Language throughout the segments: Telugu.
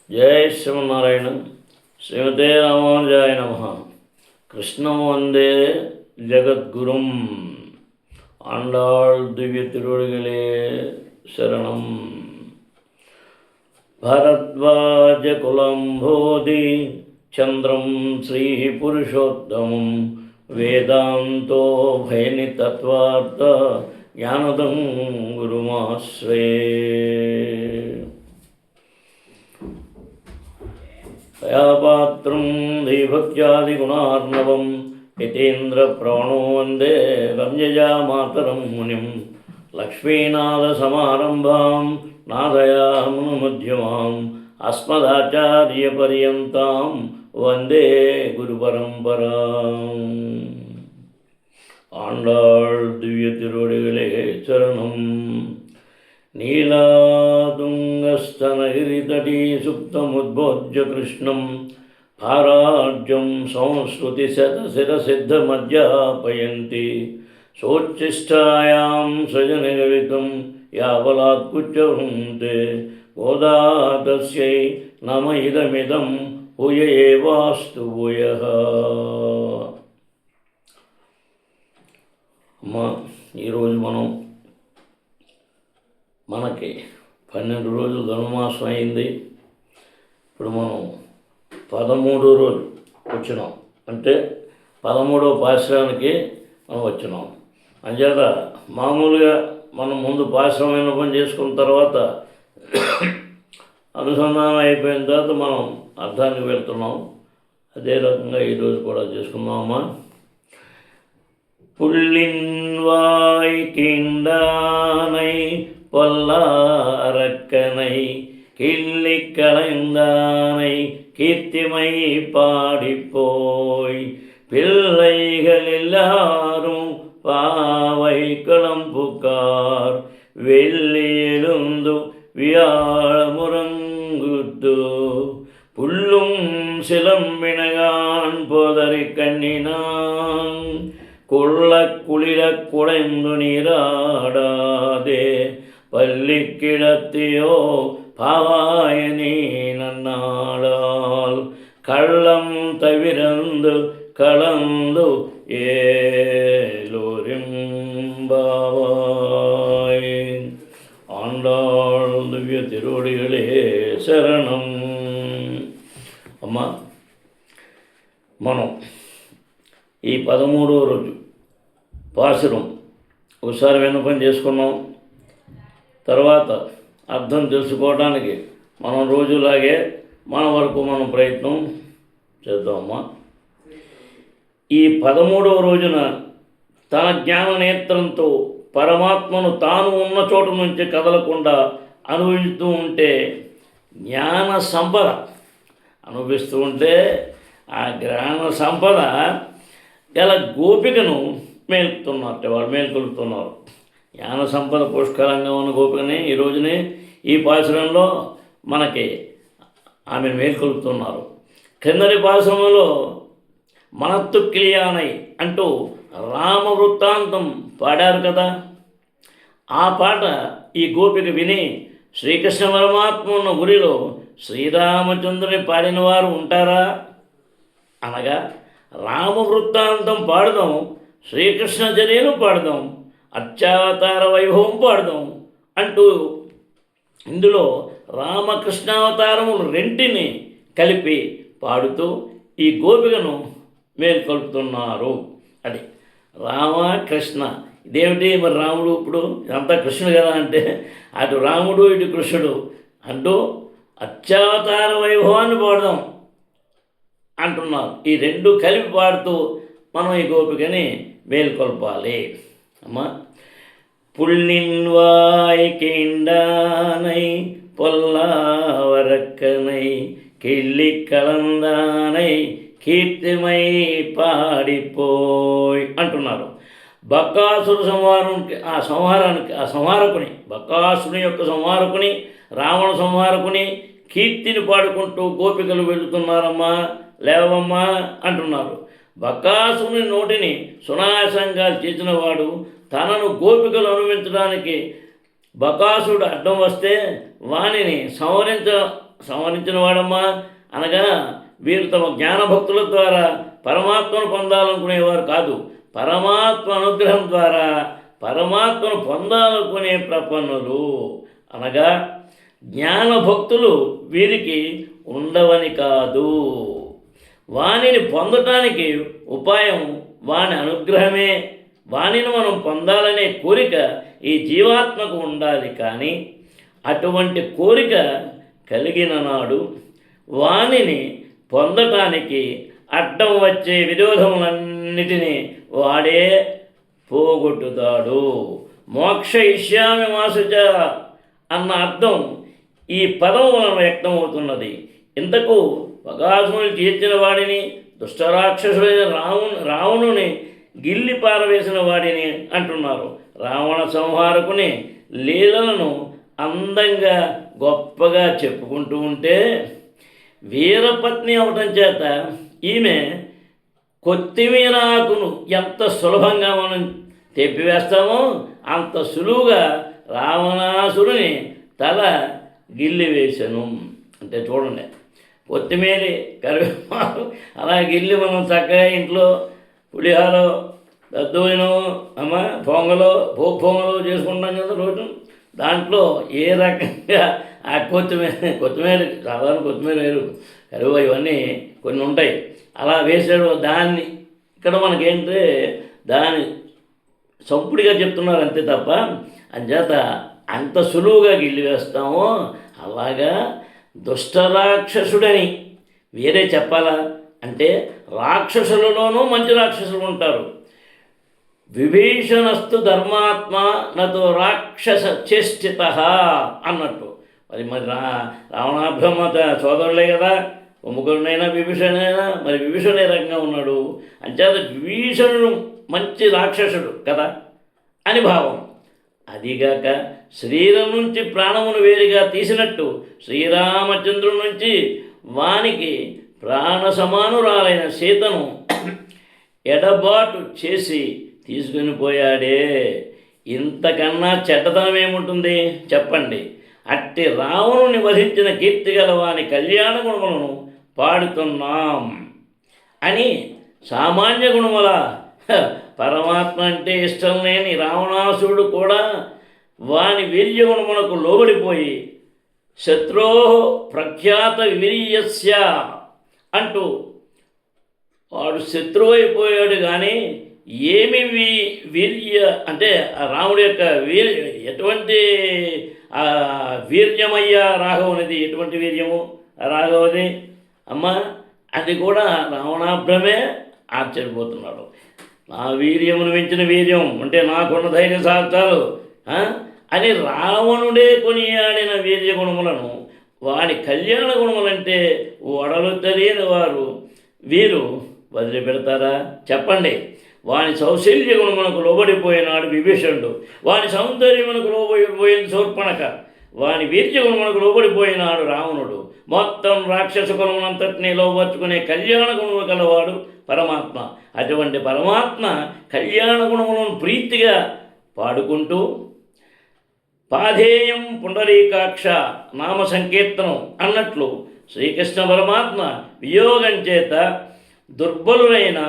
జై శ్రీమన్నారాయణ. శ్రీమతే రామానుజాయ నమః. కృష్ణం వందే జగద్గురుం. ఆండాళ్ దివ్య తిరువడిగలే శరణం. భరద్వాజ కులంబోధి చంద్రం శ్రీ పురుషోత్తమం వేదాంతో భయని తత్వార్థ జ్ఞానదం గురుమాశ్రయే. దయాపాత్రం దైవక్త్యాదిగుణార్ణవం యతీంద్రప్రవణో వందే రమ్యజా మాతరం మునిం. లక్ష్మీనాథసమారంభాం నాదయామునమధ్యమాం అస్మదాచార్యపర్యంతాం వందే గురుపరంపరాం. ఆండాళ్ దివ్య తిరువడిగలే చరణం. నీలాతుంగస్తనగిరితటీ సుప్తముద్బోధ్య కృష్ణం భారాజ్యం సంస్కృతిశతశిరసిద్ధమధ్యాపయంతి సోచ్ఛిష్టాయాం సృజనగలితం యావలాత్కుచ్చరుంతే గోదా తస్యై నమ ఇదమిదం భూయ ఏవాస్తు భూయః. అమ్మా, ఈరోజు మనకి 12 రోజులు ధనుర్మాసం అయింది. ఇప్పుడు మనం 13వ రోజు వచ్చినాం, అంటే 13వ పాశ్రానికి మనం వచ్చినాం. అంచేత మామూలుగా మనం ముందు పాశ్రమైన పని చేసుకున్న తర్వాత అనుసంధానం అయిపోయిన తర్వాత మనం అర్థానికి వెళ్తున్నాం. అదే రకంగా ఈరోజు కూడా చేసుకున్నామమ్మా. புள்ளின்வாய் கீண்டானை பொல்லாரக்கனை கிள்ளி களைந்தானை கீர்த்திமை பாடிப்போய் பிள்ளைகள் எல்லாரும் பாவை களம்புக்கார் வெள்ளி எழுந்து வியாழமுறங்குத்து புல்லும் சிலம்பினகான் போதறி கண்ணினான் கொள்ள குளிர குடைந்து நீராடாதே பள்ளி கிடத்தியோ பாவாயனி நன்னாளால் கள்ளம் தவிரந்து கலந்து ஏலோரிம்பாவாய். ஆண்டாள் திவ்ய திருவடிகளே శరణం. అమ్మా, మనం ఈ 13వ రోజు పాశురం ఒకసారి విన్నపం చేసుకున్నాం. తర్వాత అర్థం తెలుసుకోవడానికి మనం రోజులాగే మన వరకు మనం ప్రయత్నం చేద్దామమ్మా. ఈ 13వ రోజున తన జ్ఞాన నేత్రంతో పరమాత్మను తాను ఉన్న చోటు నుంచి కదలకుండా అనుభవిస్తూ ఉంటే జ్ఞాన సంపద అనుభవిస్తూ ఉంటే ఆ జ్ఞాన సంపద ఇలా గోపికను మేల్కుతున్నారు, వాళ్ళు మేల్కొలుపుతున్నారు. జ్ఞాన సంపద పుష్కలంగా ఉన్న గోపికని ఈ రోజునే ఈ పాశురంలో మనకి ఆమెను మేల్కొలుపుతున్నారు. కిందటి పాశురంలో మనత్తు క్లియానై అంటూ రామ వృత్తాంతం పాడారు కదా. ఆ పాట ఈ గోపిక విని శ్రీకృష్ణ పరమాత్మ ఉన్న గురిలో శ్రీరామచంద్రుని పాడిన వారు ఉంటారా అనగా, రామ వృత్తాంతం పాడదాం, శ్రీకృష్ణ చర్యను పాడదాం, అర్చావతార వైభవం పాడదాం అంటూ ఇందులో రామకృష్ణావతారములు రెంటిని కలిపి పాడుతూ ఈ గోపికను మేల్కొల్పుతున్నారు. అది రామ కృష్ణ. ఇదేమిటి మరి రాముడు ఇప్పుడు అంతా కృష్ణుడు కదా అంటే, అటు రాముడు ఇటు కృష్ణుడు అంటూ అర్చావతార వైభవాన్ని పాడదాం అంటున్నారు. ఈ రెండు కలిపి పాడుతూ మనం ఈ గోపికని మేల్కొల్పాలి. అమ్మా, పుల్లిన్వాయ్ కీండానై పొల్లావరక్కనై కిళ్ళి కలందానై కీర్తిమై పాడిపోయ్ అంటున్నారు. బకాసురు సంహారకుని బకాసుని యొక్క సంహారకుని రావణ సంహారకుని కీర్తిని పాడుకుంటూ గోపికలు వెళుతున్నారమ్మా, లేవమ్మా అంటున్నారు. బకాసుని నోటిని సునాయాసంగా చేసినవాడు తనను గోపికలు అనుభవించడానికి బకాసుడు అడ్డం వస్తే వానిని సంహరించిన వాడమ్మా అనగా వీరు తమ జ్ఞానభక్తుల ద్వారా పరమాత్మను పొందాలనుకునేవారు కాదు, పరమాత్మ అనుగ్రహం ద్వారా పరమాత్మను పొందాలనుకునే ప్రపన్నులు. అనగా జ్ఞానభక్తులు వీరికి ఉండవని కాదు, వానిని పొందటానికి ఉపాయం వాని అనుగ్రహమే. వానిని మనం పొందాలనే కోరిక ఈ జీవాత్మకు ఉండాలి. కానీ అటువంటి కోరిక కలిగిన నాడు వానిని పొందటానికి అడ్డం వచ్చే విరోధములన్నిటినీ వాడే పోగొట్టుతాడు. మోక్ష ఇష్యామి మాసుచ అన్న అర్థం ఈ పదం వలన వ్యక్తమవుతున్నది. ఇంతకు వగాసుని తీర్చిన వాడిని, దుష్టరాక్షసుడైన రావణుని గిల్లి పారవేసిన వాడిని అంటున్నారు. రావణ సంహారకుని లీలలను అందంగా గొప్పగా చెప్పుకుంటూ ఉంటే, వీరపత్ని అవటం చేత ఈమె కొత్తిమీర ఆకును ఎంత సులభంగా మనం తెప్పివేస్తామో అంత సులువుగా రావణాసురుని తల గిల్లి వేసను. అంటే చూడండి, కొత్తిమీర కరివేపాకు అలా గిల్లి మనం చక్కగా ఇంట్లో పులిహారో దద్దోయినో పొంగలో పొంగలో చేసుకుంటాం కదా రోజు. దాంట్లో ఏ రకంగా ఆ కొత్తిమీర సాధారణ కొత్తిమీర వేరు, కరివే ఇవన్నీ కొన్ని ఉంటాయి, అలా వేసాడు. దాన్ని ఇక్కడ మనకేంటే దాన్ని సంపుడిగా చెప్తున్నారు అంతే తప్ప, అంచేత అంత సులువుగా గిల్లి వేస్తామో అలాగా దుష్టరాక్షసుడని వేరే చెప్పాలా అంటే, రాక్షసులలోనూ మంచి రాక్షసులు ఉంటారు. విభీషణస్తు ధర్మాత్మ నతో రాక్షస చేష్టిత అన్నట్టు. మరి రావణాభ్రమ సోదరులే కదా, ముగ్గురునైనా విభీషణైనా, మరి విభీషణ ఏ రకంగా ఉన్నాడు అంచేత విభీషణుడు మంచి రాక్షసుడు కదా అని భావం. అదిగాక శరీరం నుంచి ప్రాణమును వేరుగా తీసినట్టు శ్రీరామచంద్రుడి నుంచి వానికి ప్రాణ సమానురాలైన సీతను ఎడబాటు చేసి తీసుకుని పోయాడే. ఇంతకన్నా చెడ్డతనం ఏముంటుంది చెప్పండి. అట్టి రావణుని వధించిన కీర్తి గల వాని కళ్యాణ గుణములను పాడుతున్నాం అని సామాన్య గుణముల పరమాత్మ అంటే ఇష్టం లేని రావణాసురుడు కూడా వాని వీర్యగుణమునకు లోబడిపోయి శత్రో ప్రఖ్యాత వీర్యస్య అంటూ వాడు శత్రువు అయిపోయాడు. కానీ ఏమి వీర్య అంటే రాముడి యొక్క ఎటువంటి వీర్యమయ్యా రాఘవునిది, ఎటువంటి వీర్యము రాఘవది అమ్మ, అది కూడా రావణాభ్రమే ఆశ్చర్యపోతున్నాడు. నా వీర్యమును మించిన వీర్యం అంటే నాకున్న ధైర్య సాహసాలు అని రావణుడే కొనియాడిన వీర్య గుణములను వాడి కళ్యాణ గుణములంటే వడలు తెలియని వీరు వదిలిపెడతారా చెప్పండి. వాని సౌశల్య గుణమునకు లోబడిపోయినాడు విభీషణుడు, వాని సౌందర్యమునకు లోబడిపోయింది శూర్పణఖ, వాని వీర్య గుణమునకు లోబడిపోయినాడు రావణుడు. మొత్తం రాక్షస గుణమునంతటినీ లోబర్చుకునే కళ్యాణ గుణములు కలవాడు పరమాత్మ. అటువంటి పరమాత్మ కళ్యాణ గుణములను ప్రీతిగా పాడుకుంటూ పాధేయం పుండరీకాక్ష నామ సంకీర్తనం అన్నట్లు శ్రీకృష్ణ పరమాత్మ వియోగం చేత దుర్బలులైన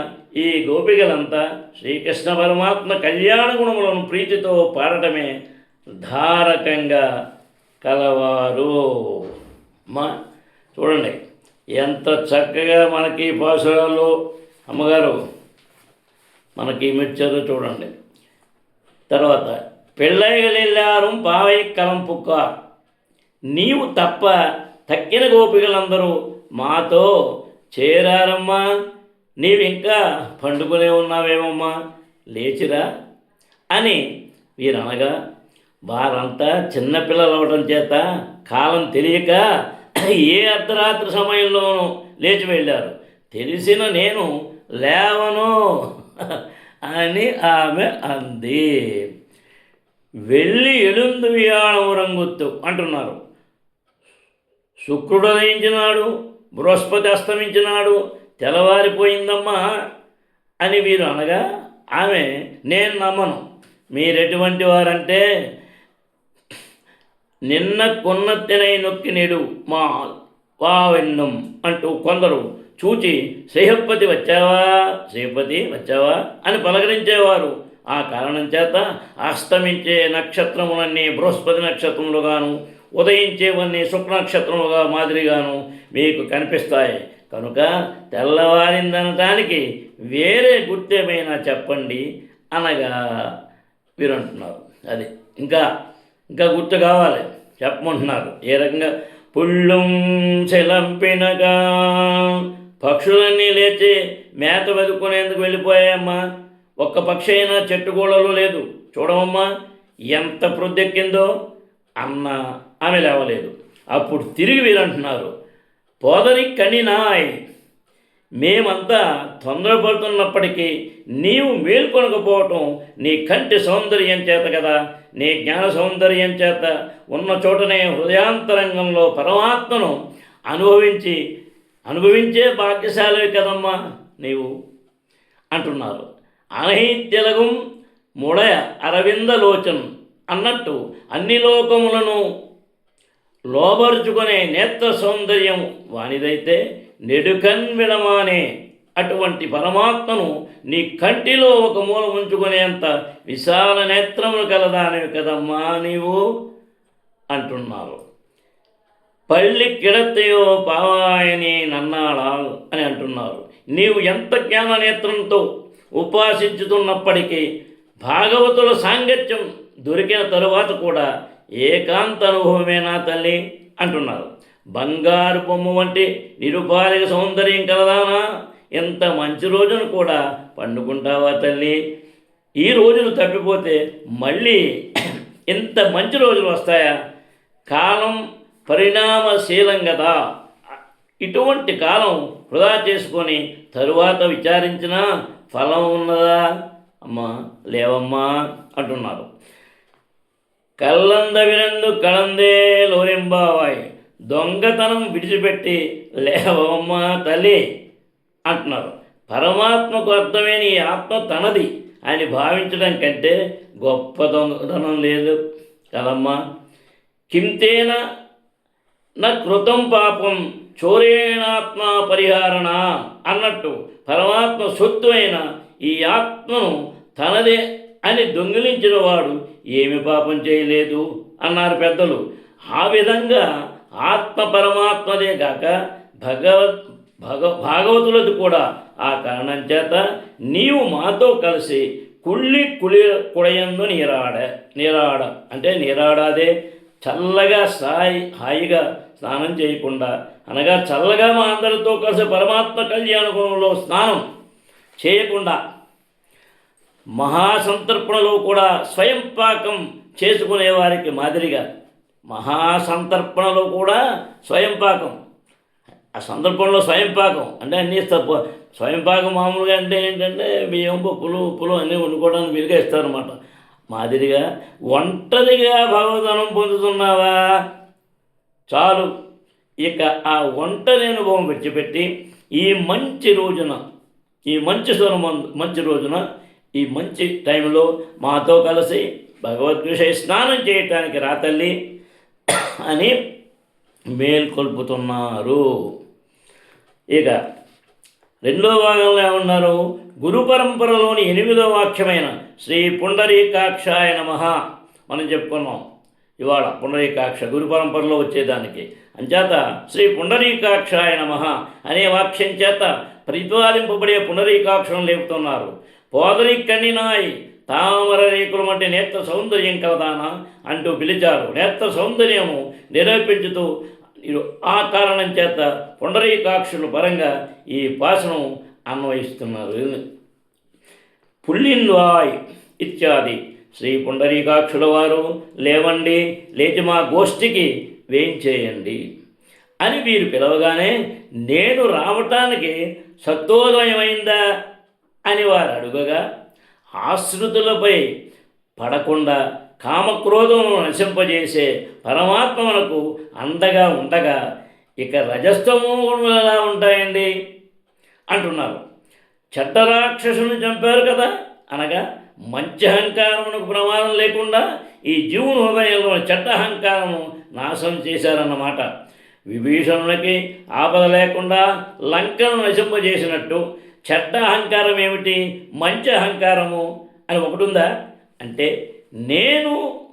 ఈ గోపికలంతా శ్రీకృష్ణ పరమాత్మ కళ్యాణ గుణములను ప్రీతితో పాడటమే ధారకంగా కలవారు. మా చూడండి ఎంత చక్కగా మనకి పాసురాల్లో అమ్మగారు మనకి మెచ్చారో చూడండి. తర్వాత పెళ్ళైగలెల్లారం పావై కలంపుక్క, నీవు తప్ప తక్కిన గోపికలందరూ మాతో చేరారమ్మా, నీవింకా పండుకునే ఉన్నావేమమ్మా, లేచిరా అని వీరనగా వారంతా చిన్నపిల్లలు అవడం చేత కాలం తెలియక ఏ అర్ధరాత్రి సమయంలోనూ లేచి వెళ్ళారు. తెలిసిన నేను లేవను అని ఆమె అంది. వెళ్ళి ఎలుందు వియాణము రంగుత్తు అంటున్నారు. శుక్రుడు ఉదయించినాడు, బృహస్పతి అస్తమించినాడు, తెల్లవారిపోయిందమ్మా అని వీరు అనగా ఆమె నేను నమ్మను, మీరెటువంటి వారంటే నిన్న కొన్నత్తెనై నొక్కి నేడు మా వావెన్నం అంటూ కొందరు చూచి శ్రీపతి వచ్చావా అని పలకరించేవారు. ఆ కారణం చేత అస్తమించే నక్షత్రములన్నీ బృహస్పతి నక్షత్రములుగాను, ఉదయించేవన్నీ శుక్ర నక్షత్రములుగా మాదిరిగాను మీకు కనిపిస్తాయి. కనుక తెల్లవారిందనటానికి వేరే గుర్తేమైనా చెప్పండి అనగా వీరు అంటున్నారు. అది ఇంకా ఇంకా గుర్తు కావాలి చెప్పమంటున్నారు. ఏ రకంగా పుళ్ళుం చెలంపినగా పక్షులన్నీ లేచి మేత వెతుక్కునేందుకు వెళ్ళిపోయాయమ్మా. ఒక్క పక్షి అయినా చెట్టు గోడలు లేదు. చూడమమ్మా ఎంత ప్రొద్దెక్కిందో అన్న ఆమె లేవలేదు. అప్పుడు తిరిగి వీరంటున్నారు, పోదని కనినాయ్, మేమంతా తొందరపడుతున్నప్పటికీ నీవు మేల్కొనకపోవటం నీ కంటి సౌందర్యం చేత కదా, నీ జ్ఞాన సౌందర్యం చేత ఉన్న చోటనే హృదయాంతరంగంలో పరమాత్మను అనుభవించే భాగ్యశాలివి కదమ్మా నీవు అంటున్నారు. అనహిత్యలగం ముడయ అరవిందలోచన్ అన్నట్టు అన్ని లోకములను లోబరుచుకునే నేత్ర సౌందర్యం వానిదైతే నెడుకన్ విడమానే అటువంటి పరమాత్మను నీ కంటిలో ఒక మూల ఉంచుకునేంత విశాల నేత్రములు కలదానివి కదమ్మా నీవు అంటున్నారు. పళ్ళి కిడతయో పావాయని నన్నాళా అని అంటున్నారు. నీవు ఎంత జ్ఞాన నేత్రంతో ఉపాసించుతున్నప్పటికీ భాగవతుల సాంగత్యం దొరికిన తరువాత కూడా ఏకాంత అనుభవమేనా తల్లి అంటున్నారు. బంగారు బొమ్మ వంటి నిరుపాలిక సౌందర్యం కలదానా, ఎంత మంచి రోజును కూడా పండుకుంటావా తల్లి? ఈ రోజులు తప్పిపోతే మళ్ళీ ఇంత మంచి రోజులు వస్తాయా? కాలం పరిణామశీలం కదా, ఇటువంటి కాలం వృధా చేసుకొని తరువాత విచారించినా ఫలం ఉన్నదా అమ్మా? లేవమ్మా అంటున్నారు. కల్లంద వినందు కళందే లోరింబావాయ్, దొంగతనం విడిచిపెట్టి లేవమ్మా తల్లి అంటున్నారు. పరమాత్మకు అర్థమే నీ ఆత్మ తనది అని భావించడం కంటే గొప్ప దొంగతనం లేదు కదమ్మా. కింతేన నా కృతం పాపం చోరేణాత్మ పరిహారణ అన్నట్టు పరమాత్మ సొత్తు అయిన ఈ ఆత్మను తనదే అని దొంగిలించిన వాడు ఏమి పాపం చేయలేదు అన్నారు పెద్దలు. ఆ విధంగా ఆత్మ పరమాత్మదే కాక భాగవతులది కూడా. ఆ కారణం చేత నీవు మాతో కలిసి కుడయందు నీరాడ అంటే నీరాడాదే చల్లగా హాయిగా స్నానం చేయకుండా, అనగా చల్లగా మా అందరితో కలిసి పరమాత్మ కళ్యాణంలో స్నానం చేయకుండా, మహాసంతర్పణలో కూడా స్వయం పాకం చేసుకునేవారికి మాదిరిగా, మహాసంతర్పణలో కూడా స్వయం పాకం, ఆ సందర్భంలో స్వయం పాకం అంటే అన్నీ స్వయం పాకం మామూలుగా అంటే ఏంటంటే బియ్యం పప్పులు ఉప్పులు అన్నీ వండుకోవడానికి వీలుగా ఇస్తారన్నమాట. మాదిరిగా ఒంటరిగా భగవదనం పొందుతున్నావా? చాలు, ఇక ఆ ఒంటరి అనుభవం విడిచిపెట్టి ఈ మంచి రోజున, ఈ మంచి రోజున, ఈ మంచి టైంలో మాతో కలిసి భగవద్విషయ స్నానం చేయటానికి రా తల్లి అని మేల్కొల్పుతున్నారు. ఇక రెండో భాగంలో ఏమన్నారు? గురు పరంపరలోని 8వ వాక్యమైన శ్రీ పుండరీకాక్షాయ నమః మనం చెప్పుకున్నాం. ఇవాళ పుండరీకాక్ష గురు పరంపరలో వచ్చేదానికి అంచేత శ్రీ పుండరీకాక్షాయ నమః అనే వాక్యం చేత ప్రతిపాదింపబడే పుండరీకాక్షం లేపుతున్నారు. పోదరి కన్నినాయ్, తామర రేకులు వంటి నేత్ర సౌందర్యం కలదానా అంటూ పిలిచారు. నేత్ర సౌందర్యము నిరూపించుతూ ఆ కారణం చేత పుండరీకాక్షుల పరంగా ఈ పాశనం అన్వయిస్తున్నారు. పుల్లిన్వాయ్ ఇత్యాది శ్రీ పుండరీకాక్షుల వారు లేవండి, లేచి మా గోష్ఠికి వేయించేయండి అని వీరు పిలవగానే నేను రావటానికి సత్తోదయమైందా అని వారు అడుగగా, ఆశ్రితులపై పడకుండా కామక్రోధమును నశింపజేసే పరమాత్మకు అండగా ఉండగా ఇక రజస్తమోగుణములు ఎలా ఉంటాయండి అంటున్నారు. చెడ్డ రాక్షసుని చంపారు కదా, అనగా మంచి అహంకారమునకు ప్రమాదం లేకుండా ఈ జీవుని హృదయంలో చెడ్డ అహంకారము నాశనం చేశారన్నమాట. విభీషణునికి ఆపద లేకుండా లంకను నశింపజేసినట్టు చెడ్డ అహంకారం ఏమిటి, మంచి అహంకారము అని ఒకటి ఉందా అంటే నేను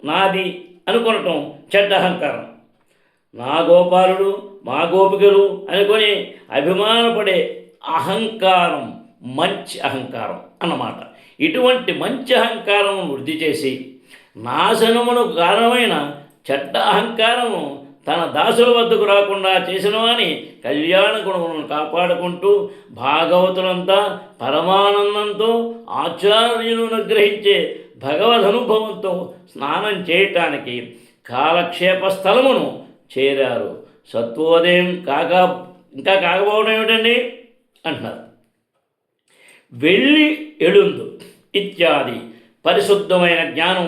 నాది అనుకొనటం చెడ్డ అహంకారం. నా గోపాలుడు మా గోపికలు అనుకొని అభిమానపడే అహంకారం మంచి అహంకారం అన్నమాట. ఇటువంటి మంచి అహంకారం వృద్ధి చేసి నాశనమునకు కారణమైన చెడ్డ అహంకారము తన దాసుల వద్దకు రాకుండా చేసినవాని కళ్యాణ గుణములను కాపాడుకుంటూ భాగవతులంతా పరమానందంతో ఆచార్యులను గ్రహించే భగవదనుభవంతో స్నానం చేయటానికి కాలక్షేప స్థలమును చేరారు. సత్వోదయం ఇంకా కాకపోవడం ఏమిటండి అంటున్నారు. వెళ్ళి ఎడుందు ఇత్యాది పరిశుద్ధమైన జ్ఞానం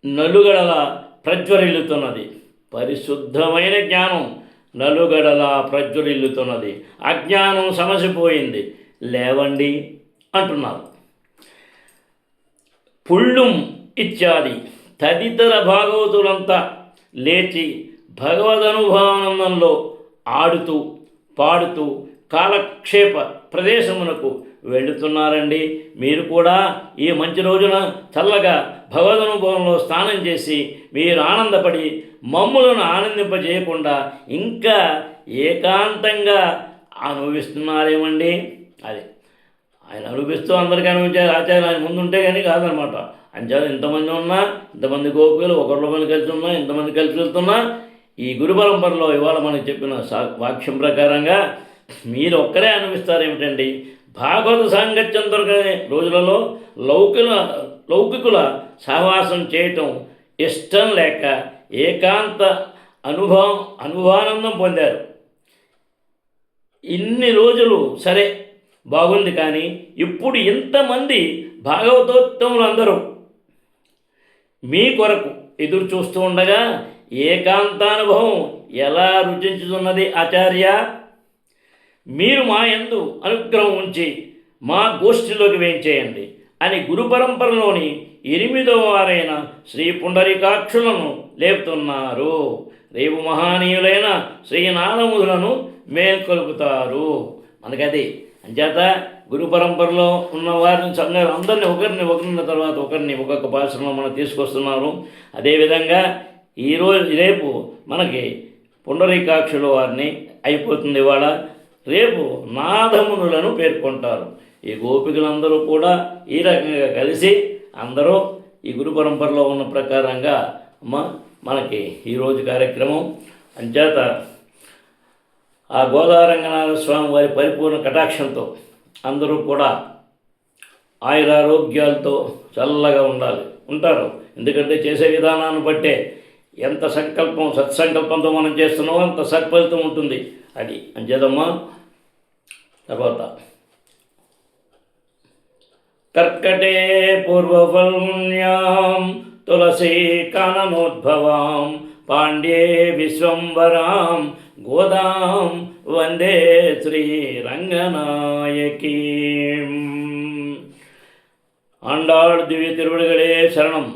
నలుగడలా ప్రజ్వరిల్లుతున్నది. పరిశుద్ధమైన జ్ఞానం నలుగడలా ప్రజ్వరిల్లుతున్నది. అజ్ఞానం సమసిపోయింది, లేవండి అంటున్నారు. పుళ్ళుం ఇత్యాది తదితర భాగవతులంతా లేచి భగవదనుభవానందంలో ఆడుతూ పాడుతూ కాలక్షేప ప్రదేశమునకు వెళుతున్నారండి. మీరు కూడా ఈ మంచి రోజున చల్లగా భగవదనుభవంలో స్నానం చేసి మీరు ఆనందపడి మమ్ములను ఆనందింపజేయకుండా ఇంకా ఏకాంతంగా అనుభవిస్తున్నారేమండి. అది ఆయన అనుభవిస్తూ అందరికీ అనుభవించారు. ఆచార్య ఆయన ముందుంటే కానీ కాదనమాట. అంచేత ఇంతమంది ఉన్నా, ఇంతమంది గోపికలు ఒకరిలో మంది కలిసి ఉన్నా, ఇంతమంది కలిసి వెళ్తున్నా ఈ గురు పరంపరలో ఇవాళ మనకి చెప్పిన వాక్యం ప్రకారంగా మీరు ఒక్కరే అనుభవిస్తారేమిటండి. భాగవత సాంగత్యం దొరకని రోజులలో లౌకికుల సహవాసం చేయటం ఇష్టం లేక ఏకాంత అనుభవానందం పొందారు. ఇన్ని రోజులు సరే బాగుంది, కానీ ఇప్పుడు ఇంతమంది భాగవతోత్తములు అందరూ మీ కొరకు ఎదురు చూస్తూ ఉండగా ఏకాంతానుభవం ఎలా రుచించుతున్నది ఆచార్య? మీరు మా యందు అనుగ్రహం ఉంచి మా గోష్ఠిలోకి వేయించేయండి అని గురు పరంపరలోని 8వ వారైన శ్రీ పుండరీకాక్షులను లేపుతున్నారు. రేపు మహానీయులైన శ్రీనారములను మేల్కొలుపుతారు. మనకది అంచేత గురు పరంపరలో ఉన్న వారిని సంఘాలు అందరినీ ఒకరిని తర్వాత ఒకరిని ఒక్కొక్క భాషలో మనం తీసుకొస్తున్నారు. అదేవిధంగా రేపు మనకి పుండరీకాక్షుల వారిని అయిపోతుంది ఇవాళ. రేపు నాదమునులను పేర్కొంటారు. ఈ గోపికలందరూ కూడా ఈ రకంగా కలిసి అందరూ ఈ గురు పరంపరలో ఉన్న ప్రకారంగా మనకి ఈరోజు కార్యక్రమం. అంచేత ఆ గోదారంగనాథ స్వామి వారి పరిపూర్ణ కటాక్షంతో అందరూ కూడా ఆయురారోగ్యాలతో చల్లగా ఉంటారు. ఎందుకంటే చేసే విధానాన్ని బట్టే ఎంత సత్సంకల్పంతో మనం చేస్తున్నామో అంత సత్ఫలితం ఉంటుంది. అది అంచేదమ్మా. తర్వాత కర్కటే పూర్వఫల్గుణ్యాం తులసీ కాననోద్భవాం పాండ్యే విశ్వంబరాం గోదాం వందే శ్రీరంగనాయకీం. ఆండాళ్ దివ్య తిరువడిగళే శరణం.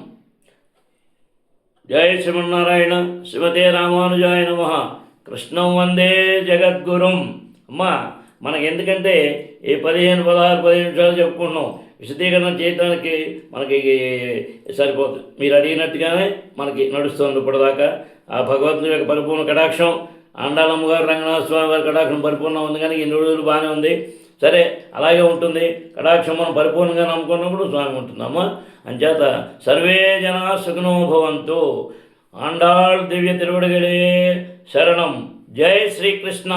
జై శ్రీమన్నారాయణ. శ్రీమతే రామానుజాయ నమః. కృష్ణం వందే జగద్గురుం. అమ్మా మనకి ఎందుకంటే ఈ 15 నిమిషాలు చెప్పుకుంటున్నాం. విశదీకరణ చేయడానికి మనకి సరిపోతుంది. మీరు అడిగినట్టుగానే మనకి నడుస్తుంది ఇప్పటిదాకా. ఆ భగవంతుని యొక్క పరిపూర్ణ కటాక్షం, ఆండాళమ్మ గారు రంగనాథ స్వామి వారి కటాక్షం పరిపూర్ణం ఉంది. కానీ ఇన్ని రోజులు బాగానే ఉంది. సరే అలాగే ఉంటుంది. కటాక్షం మనం పరిపూర్ణంగా నమ్ముకున్నప్పుడు స్వామి ఉంటుందమ్మా. అంచేత సర్వే జనా సుఖినో భవంతు. ఆండాళ్ దివ్య తిరువడిగళే శరణం. జై శ్రీకృష్ణ.